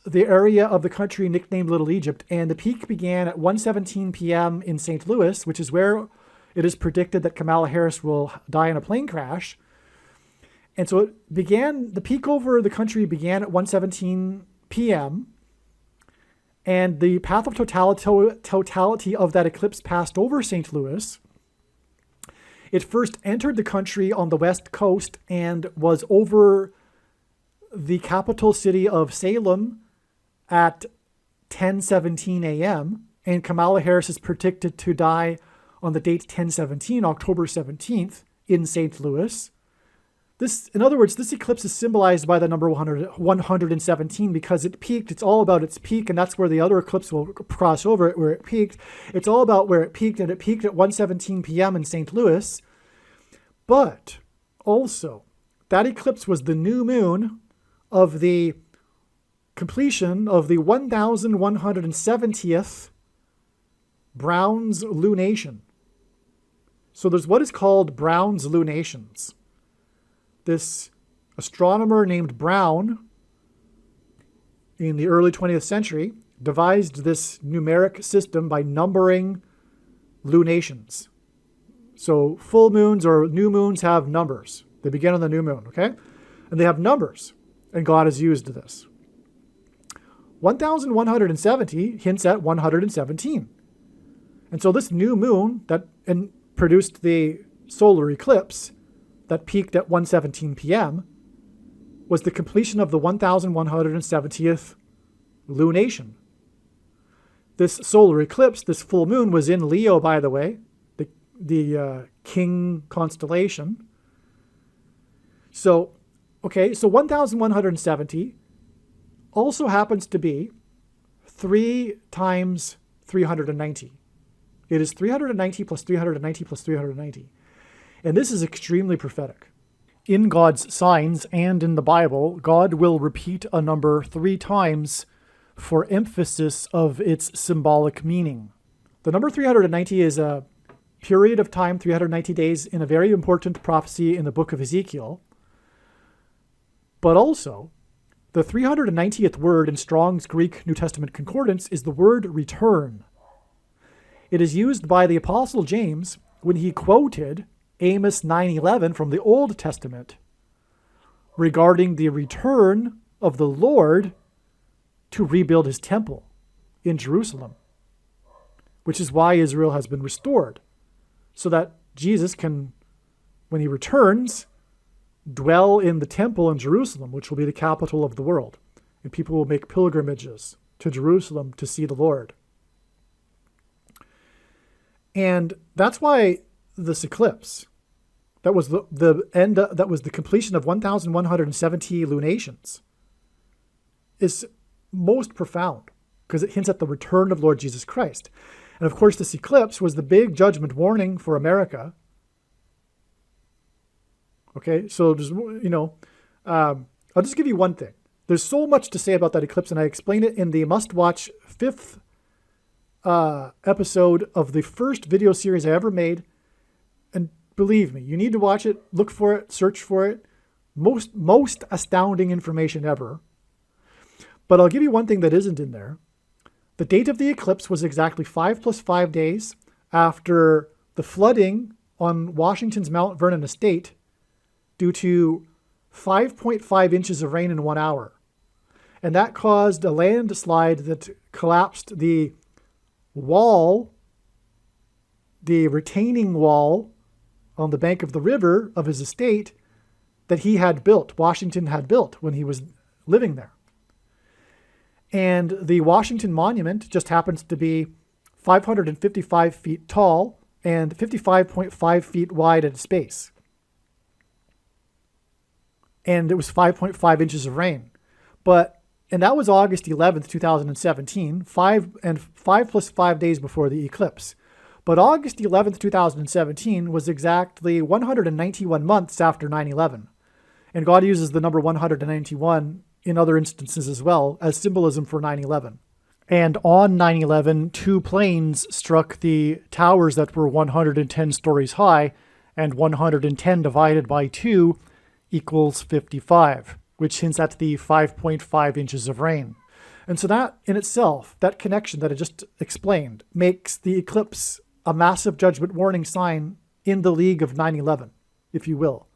the area of the country nicknamed Little Egypt, and the peak began at 1:17 p.m. in St. Louis, which is where it is predicted that Kamala Harris will die in a plane crash. And so the peak over the country began at 1:17 p.m., and the path of totality of that eclipse passed over St. Louis. It first entered the country on the west coast and was over the capital city of Salem at 10:17 a.m., and Kamala Harris is predicted to die on the date 10/17, October 17th, in St. Louis. In other words, this eclipse is symbolized by the number 117 because it peaked. It's all about its peak, and that's where the other eclipse will cross over it, where it peaked. It's all about where it peaked, and it peaked at 1:17 p.m. in St. Louis. But also, that eclipse was the new moon of the completion of the 1170th Brown's lunation. So there's what is called Brown's lunations. This astronomer named Brown in the early 20th century devised this numeric system by numbering lunations. So full moons or new moons have numbers. They begin on the new moon, okay? And they have numbers, and God has used this. 1170 hints at 117. And so this new moon that produced the solar eclipse that peaked at 1:17 p.m. was the completion of the 1170th lunation. This solar eclipse, this full moon, was in Leo, by the way, the King constellation. So 1170 also happens to be 3 times 390. It is 390 plus 390 plus 390. And this is extremely prophetic. In God's signs and in the Bible, God will repeat a number 3 times for emphasis of its symbolic meaning. The number 390 is a period of time, 390 days, in a very important prophecy in the book of Ezekiel. But also, the 390th word in Strong's Greek New Testament Concordance is the word return. It is used by the Apostle James when he quoted Amos 9:11 from the Old Testament regarding the return of the Lord to rebuild his temple in Jerusalem, which is why Israel has been restored, so that Jesus can, when he returns, dwell in the temple in Jerusalem, which will be the capital of the world. And people will make pilgrimages to Jerusalem to see the Lord. And that's why this eclipse, that was the end, that was the completion of 1,170 lunations, is most profound because it hints at the return of Lord Jesus Christ. And of course, this eclipse was the big judgment warning for America. Okay, so there's, I'll just give you one thing. There's so much to say about that eclipse, and I explain it in the must-watch 5th episode of the first video series I ever made. And believe me, you need to watch it, look for it, search for it. Most astounding information ever. But I'll give you one thing that isn't in there. The date of the eclipse was exactly 5 + 5 days after the flooding on Washington's Mount Vernon estate due to 5.5 inches of rain in 1 hour. And that caused a landslide that collapsed the wall, the retaining wall on the bank of the river of his estate that he had built, Washington had built when he was living there. And the Washington Monument just happens to be 555 feet tall and 55.5 feet wide at its base. And it was 5.5 inches of rain. And that was August 11th, 2017, 5 + 5 days before the eclipse. But August 11th, 2017 was exactly 191 months after 9/11. And God uses the number 191 in other instances as well as symbolism for 9/11. And on 9/11, 2 planes struck the towers that were 110 stories high, and 110 divided by 2 equals 55, which hints at the 5.5 inches of rain. And so that in itself, that connection that I just explained, makes the eclipse a massive judgment warning sign in the league of 9/11, if you will.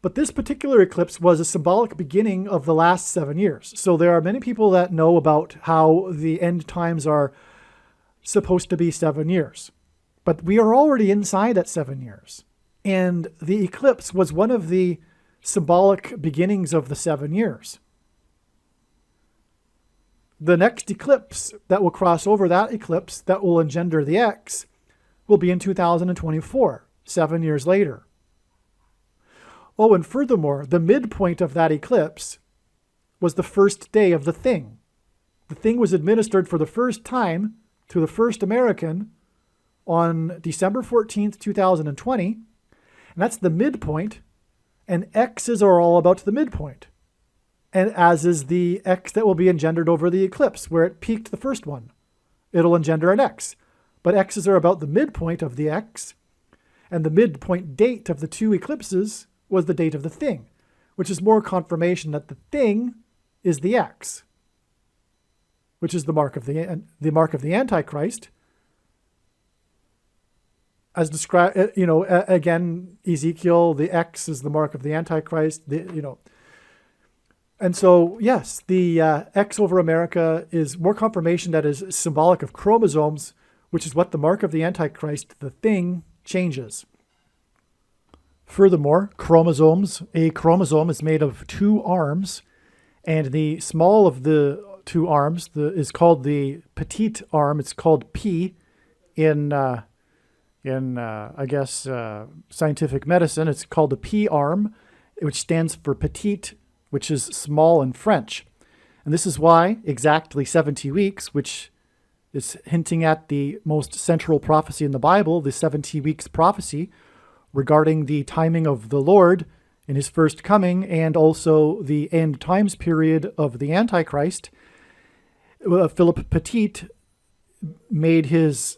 But this particular eclipse was a symbolic beginning of the last 7 years. So there are many people that know about how the end times are supposed to be 7 years. But we are already inside that 7 years. And the eclipse was one of the symbolic beginnings of the 7 years. The next eclipse that will cross over that eclipse that will engender the X will be in 2024, 7 years later. Oh, and furthermore, the midpoint of that eclipse was the first day of the thing. The thing was administered for the first time to the first American on December 14th, 2020. And that's the midpoint. And X's are all about the midpoint. And as is the X that will be engendered over the eclipse, where it peaked the first one. It'll engender an X. But X's are about the midpoint of the X. And the midpoint date of the 2 eclipses was the date of the thing, which is more confirmation that the thing is the X, which is the mark of the Antichrist, as described. Again, Ezekiel, the X is the mark of the Antichrist. And so yes, the X over America is more confirmation that is symbolic of chromosomes, which is what the mark of the Antichrist, the thing, changes. Furthermore, a chromosome is made of 2 arms, and the small of the 2 arms is called the petite arm. It's called P in scientific medicine. It's called the P arm, which stands for petite, which is small in French. And this is why exactly 70 weeks, which is hinting at the most central prophecy in the Bible, the 70 weeks prophecy, regarding the timing of the Lord in his first coming and also the end times period of the Antichrist. Philip Petit made his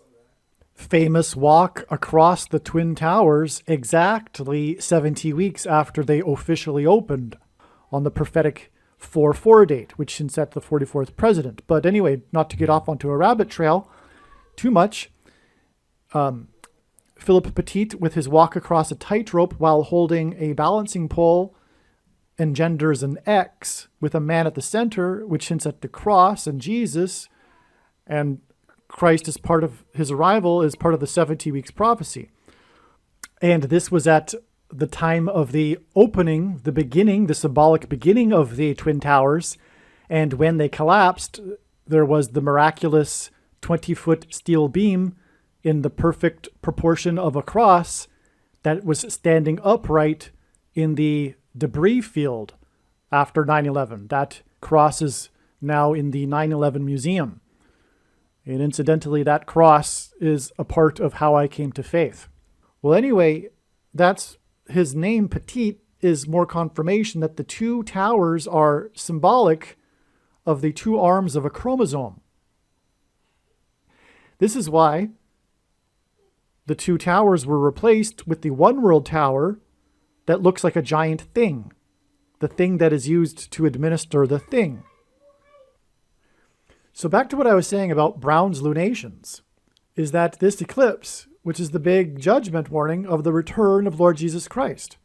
famous walk across the Twin Towers exactly 70 weeks after they officially opened on the prophetic 4/4 date, which hints at the 44th president. But anyway, not to get off onto a rabbit trail too much, Philip Petit with his walk across a tightrope while holding a balancing pole engenders an X with a man at the center, which hints at the cross and Jesus, and Christ as part of his arrival is part of the 70 weeks prophecy. And this was at the time of the opening, the beginning, the symbolic beginning of the Twin Towers. And when they collapsed, there was the miraculous 20-foot steel beam in the perfect proportion of a cross that was standing upright in the debris field after 9/11. That cross is now in the 9/11 museum. And incidentally, that cross is a part of how I came to faith. Well, anyway, that's his name, Petit, is more confirmation that the two towers are symbolic of the two arms of a chromosome. This is why the two towers were replaced with the One World Tower that looks like a giant thing, the thing that is used to administer the thing. So back to what I was saying about Brown's lunations, is that this eclipse, which is the big judgment warning of the return of Lord Jesus Christ.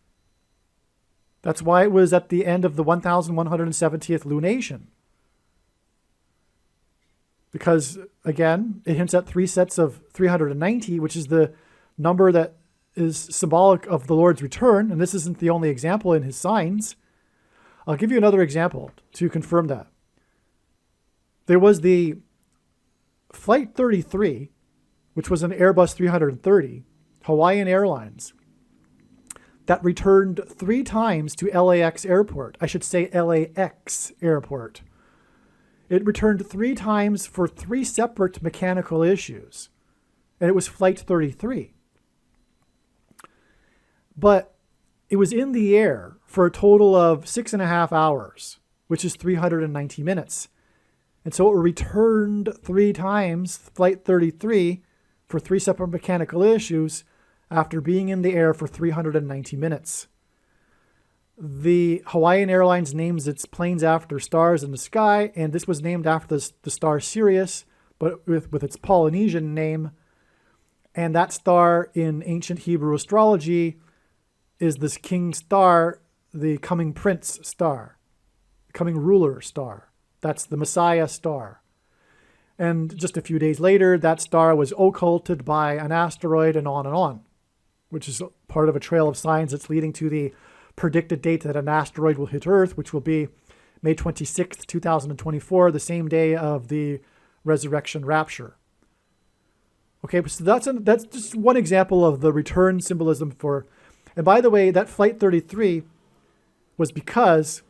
That's why it was at the end of the 1170th lunation. Because, again, it hints at 3 sets of 390, which is the number that is symbolic of the Lord's return. And this isn't the only example in his signs. I'll give you another example to confirm that. There was the Flight 33, which was an Airbus 330, Hawaiian Airlines, that returned 3 times to LAX Airport. I should say LAX Airport. It returned 3 times for 3 separate mechanical issues. And it was Flight 33. But it was in the air for a total of 6.5 hours, which is 390 minutes. And so it returned 3 times, Flight 33, for 3 separate mechanical issues after being in the air for 390 minutes. The Hawaiian Airlines names its planes after stars in the sky, and this was named after the star Sirius, but with its Polynesian name. And that star in ancient Hebrew astrology is this king star, the coming prince star, the coming ruler star. That's the Messiah star. And just a few days later, that star was occulted by an asteroid and on, which is part of a trail of signs that's leading to the predicted date that an asteroid will hit Earth, which will be May 26th, 2024, the same day of the resurrection rapture. Okay, so that's just one example of the return symbolism for, and by the way, that Flight 33 was because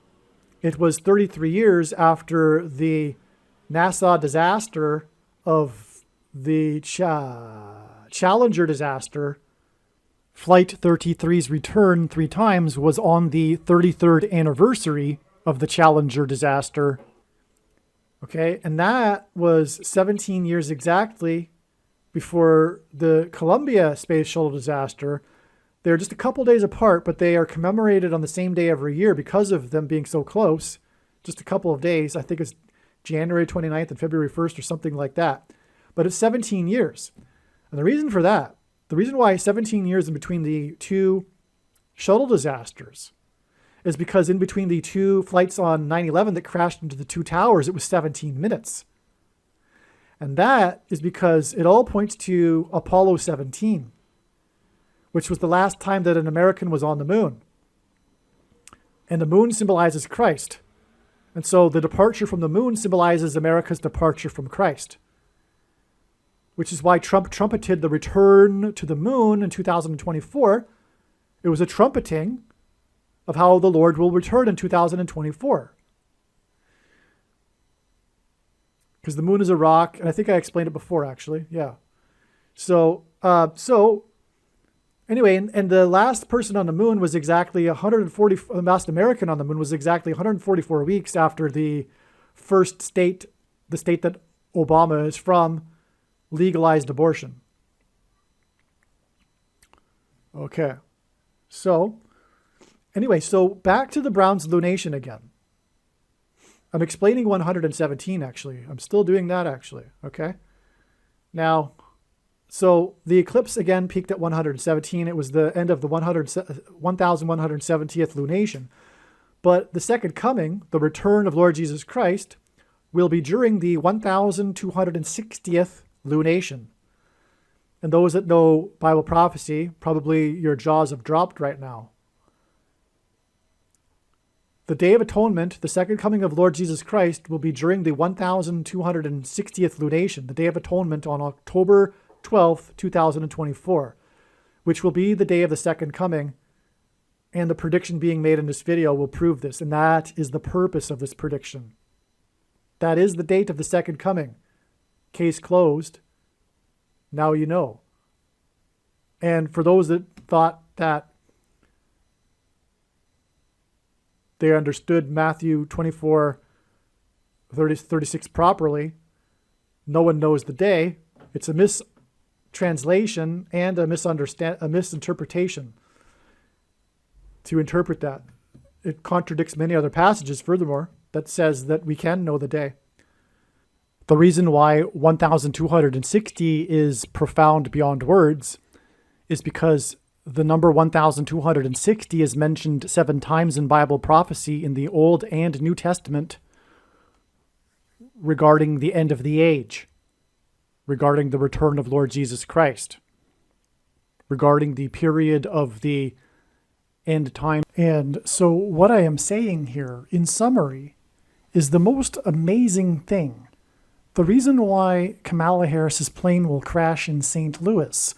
it was 33 years after the NASA disaster of the Challenger disaster. Flight 33's return 3 times was on the 33rd anniversary of the Challenger disaster. Okay, and that was 17 years exactly before the Columbia Space Shuttle disaster. They're just a couple days apart, but they are commemorated on the same day every year because of them being so close. Just a couple of days. I think it's January 29th and February 1st or something like that. But it's 17 years. And the reason for that, the reason why 17 years in between the 2 shuttle disasters is because in between the 2 flights on 9/11 that crashed into the 2 towers, it was 17 minutes. And that is because it all points to Apollo 17, which was the last time that an American was on the moon. And the moon symbolizes Christ. And so the departure from the moon symbolizes America's departure from Christ, which is why Trump trumpeted the return to the moon in 2024. It was a trumpeting of how the Lord will return in 2024. Because the moon is a rock, and I think I explained it before, actually. Yeah. So anyway, and the last person on the moon was exactly 140, the last American on the moon was exactly 144 weeks after the first state, the state that Obama is from, legalized abortion. Okay. So, anyway, so back to the Browns lunation again. I'm explaining 117, actually. I'm still doing that, actually. Okay. Now, So the eclipse again peaked at 117. It was the end of the 1170th lunation. But the second coming, the return of Lord Jesus Christ, will be during the 1260th lunation. And those that know Bible prophecy, probably your jaws have dropped right now. The Day of Atonement, the second coming of Lord Jesus Christ, will be during the 1260th lunation, the Day of Atonement on October 12th, 2024, which will be the day of the second coming. And the prediction being made in this video will prove this. And that is the purpose of this prediction. That is the date of the second coming. Case closed. Now you know. And for those that thought that they understood Matthew 24:36 properly, no one knows the day. It's a mistranslation and a misinterpretation to interpret that. It contradicts many other passages, furthermore, that says that we can know the day. The reason why 1260 is profound beyond words is because the number 1260 is mentioned 7 times in Bible prophecy in the Old and New Testament regarding the end of the age, regarding the return of Lord Jesus Christ, regarding the period of the end time. And so what I am saying here, in summary, is the most amazing thing. The reason why Kamala Harris's plane will crash in St. Louis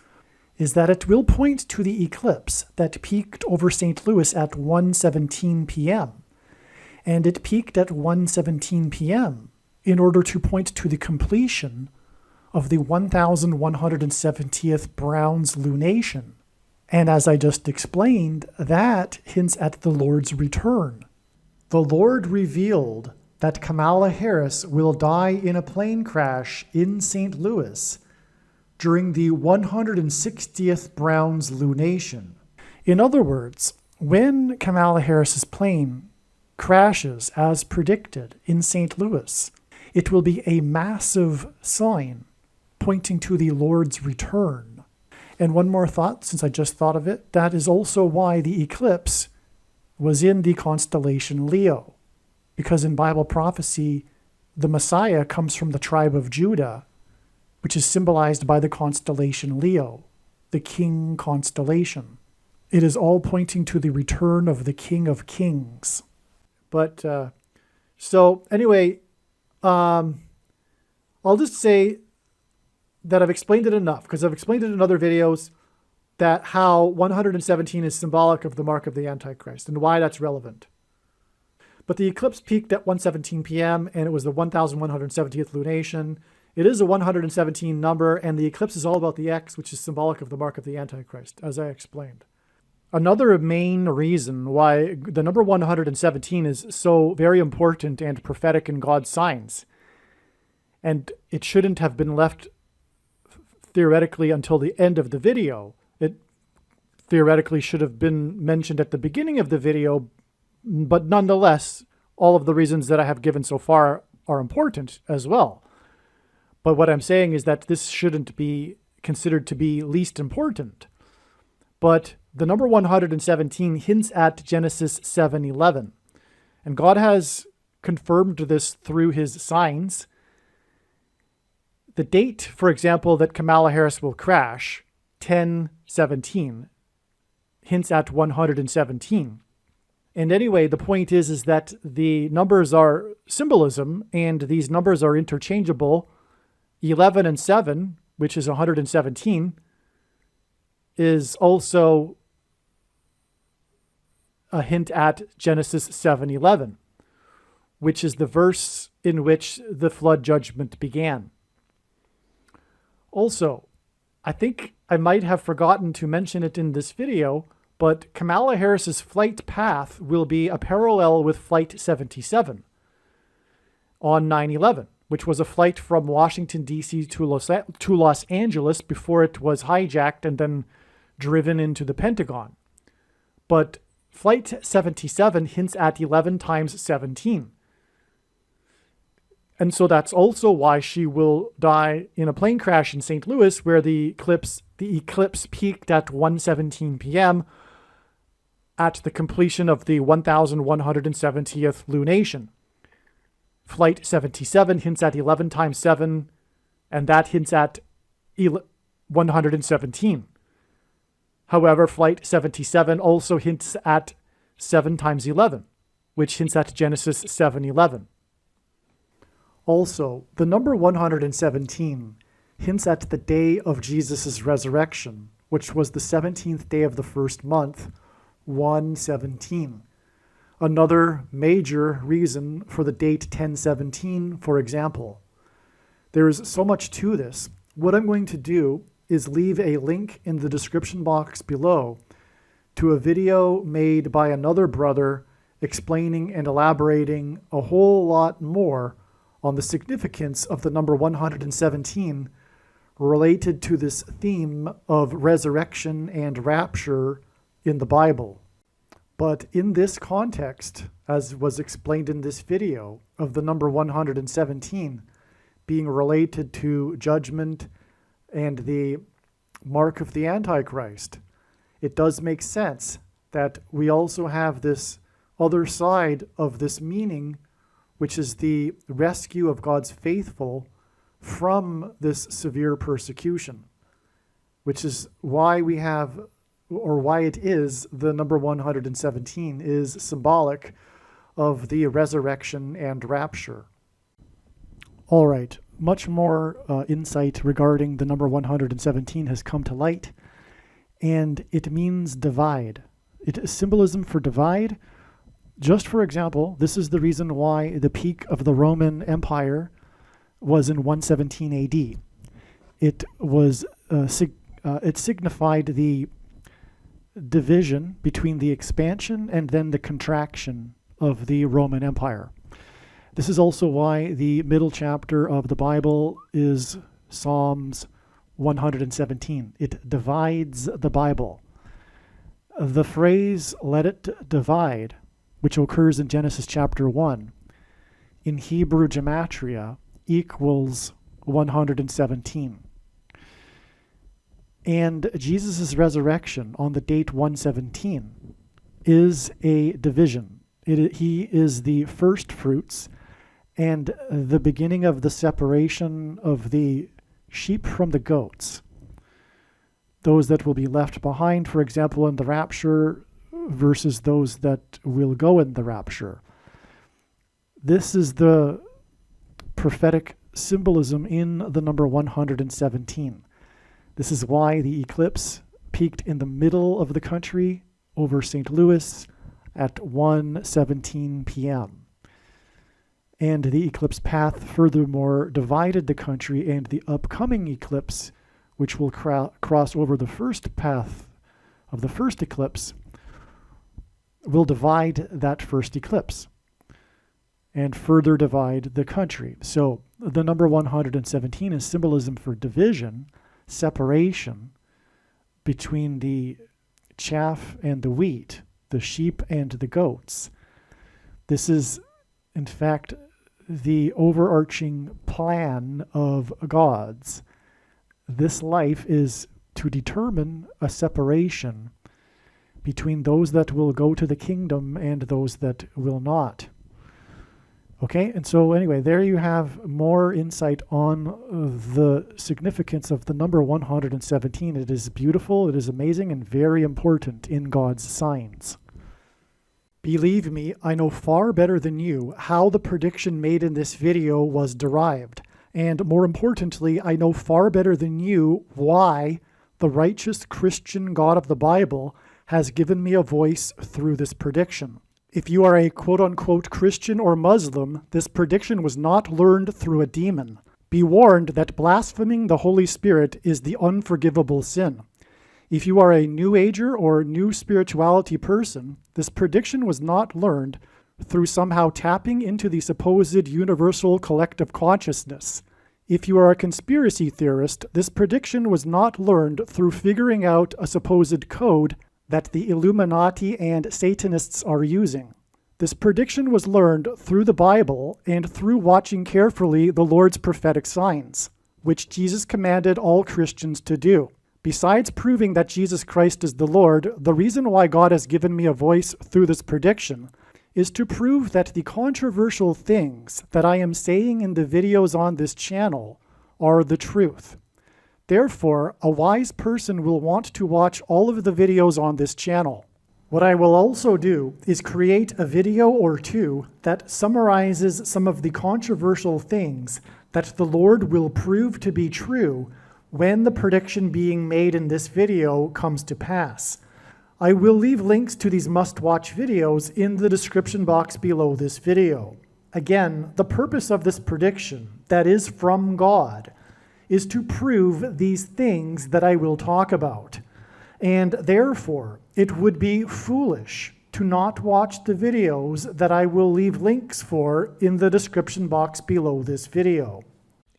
is that it will point to the eclipse that peaked over St. Louis at 1:17 p.m. And it peaked at 1:17 p.m. in order to point to the completion of the 1170th Browns lunation. And as I just explained, that hints at the Lord's return. The Lord revealed that Kamala Harris will die in a plane crash in St. Louis during the 160th Browns lunation. In other words, when Kamala Harris's plane crashes as predicted in St. Louis, it will be a massive sign pointing to the Lord's return. And one more thought, since I just thought of it, that is also why the eclipse was in the constellation Leo. Because in Bible prophecy, the Messiah comes from the tribe of Judah, which is symbolized by the constellation Leo, the king constellation. It is all pointing to the return of the King of Kings. But, so anyway, I'll just say that I've explained it enough, because I've explained it in other videos, that how 117 is symbolic of the mark of the Antichrist and why that's relevant. But the eclipse peaked at 1:17 p.m. and it was the 1170th lunation. It is a 117 number, and the eclipse is all about the X, which is symbolic of the mark of the Antichrist, as I explained. Another main reason why the number 117 is so very important and prophetic in God's signs, and it shouldn't have been left theoretically until the end of the video. It theoretically should have been mentioned at the beginning of the video, but nonetheless, all of the reasons that I have given so far are important as well. But what I'm saying is that this shouldn't be considered to be least important. But the number 117 hints at Genesis 7:11. And God has confirmed this through his signs. The date, for example, that Kamala Harris will crash, 10/17, hints at 117. And anyway, the point is that the numbers are symbolism, and these numbers are interchangeable. 11 and 7, which is 117, is also a hint at Genesis 7:11, which is the verse in which the flood judgment began. Also, I think I might have forgotten to mention it in this video, but Kamala Harris's flight path will be a parallel with Flight 77 on 9/11. Which was a flight from Washington, D.C. to Los Angeles before it was hijacked and then driven into the Pentagon. But Flight 77 hints at 11 times 17. And so that's also why she will die in a plane crash in St. Louis, where the eclipse peaked at 1:17 p.m. at the completion of the 1170th lunation. Flight 77 hints at 11 times 7, and that hints at 117. However, Flight 77 also hints at 7 times 11, which hints at Genesis 7:11. Also, the number 117 hints at the day of Jesus' resurrection, which was the 17th day of the first month, 117. Another major reason for the date 1017, for example. There's so much to this. What I'm going to do is leave a link in the description box below to a video made by another brother explaining and elaborating a whole lot more on the significance of the number 117 related to this theme of resurrection and rapture in the Bible. But in this context, as was explained in this video, of the number 117 being related to judgment and the mark of the Antichrist, it does make sense that we also have this other side of this meaning, which is the rescue of God's faithful from this severe persecution, which is why we have, or why it is, the number 117 is symbolic of the resurrection and rapture. All right, much more insight regarding the number 117 has come to light, and it means divide. It is symbolism for divide. Just for example, this is the reason why the peak of the Roman Empire was in 117 AD. It was it signified the division between the expansion and then the contraction of the Roman Empire. This is also why the middle chapter of the Bible is Psalms 117. It divides the Bible. The phrase, "let it divide," which occurs in Genesis chapter 1, in Hebrew gematria equals 117. And Jesus' resurrection on the date 117 is a division. He is the first fruits and the beginning of the separation of the sheep from the goats. Those that will be left behind, for example, in the rapture, versus those that will go in the rapture. This is the prophetic symbolism in the number 117. This is why the eclipse peaked in the middle of the country over St. Louis at 1:17 p.m. And the eclipse path furthermore divided the country, and the upcoming eclipse, which will cross over the first path of the first eclipse, will divide that first eclipse and further divide the country. So the number 117 is symbolism for division, separation between the chaff and the wheat, the sheep and the goats. This is, in fact, the overarching plan of God's. This life is to determine a separation between those that will go to the kingdom and those that will not. Okay, and so anyway, there you have more insight on the significance of the number 117. It is beautiful, it is amazing, and very important in God's signs. Believe me, I know far better than you how the prediction made in this video was derived. And more importantly, I know far better than you why the righteous Christian God of the Bible has given me a voice through this prediction. If you are a quote-unquote Christian or Muslim, this prediction was not learned through a demon. Be warned that blaspheming the Holy Spirit is the unforgivable sin. If you are a New Ager or New Spirituality person, this prediction was not learned through somehow tapping into the supposed universal collective consciousness. If you are a conspiracy theorist, this prediction was not learned through figuring out a supposed code that the Illuminati and Satanists are using. This prediction was learned through the Bible and through watching carefully the Lord's prophetic signs, which Jesus commanded all Christians to do. Besides proving that Jesus Christ is the Lord, the reason why God has given me a voice through this prediction is to prove that the controversial things that I am saying in the videos on this channel are the truth. Therefore, a wise person will want to watch all of the videos on this channel. What I will also do is create a video or two that summarizes some of the controversial things that the Lord will prove to be true when the prediction being made in this video comes to pass. I will leave links to these must-watch videos in the description box below this video. Again, the purpose of this prediction, that is from God, is to prove these things that I will talk about. And therefore, it would be foolish to not watch the videos that I will leave links for in the description box below this video.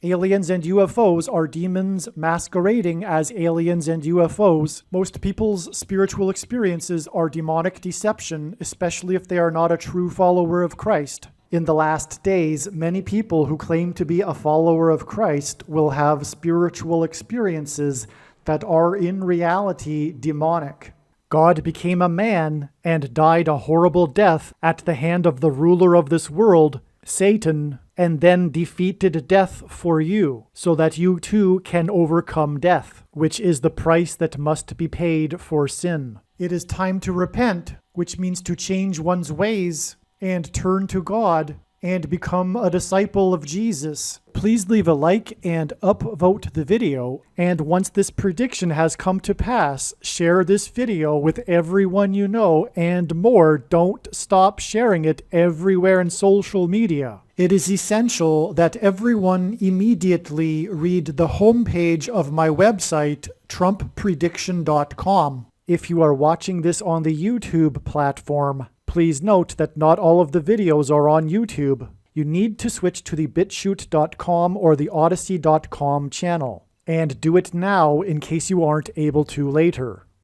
Aliens and UFOs are demons masquerading as aliens and UFOs. Most people's spiritual experiences are demonic deception, especially if they are not a true follower of Christ. In the last days, many people who claim to be a follower of Christ will have spiritual experiences that are in reality demonic. God became a man and died a horrible death at the hand of the ruler of this world, Satan, and then defeated death for you, so that you too can overcome death, which is the price that must be paid for sin. It is time to repent, which means to change one's ways and turn to God and become a disciple of Jesus. Please leave a like and upvote the video, and once this prediction has come to pass, share this video with everyone you know, and more, don't stop sharing it everywhere in social media. It is essential that everyone immediately read the homepage of my website, TrumpPrediction.com. If you are watching this on the YouTube platform, please note that not all of the videos are on YouTube. You need to switch to the BitChute.com or the Odyssey.com channel. And do it now in case you aren't able to later.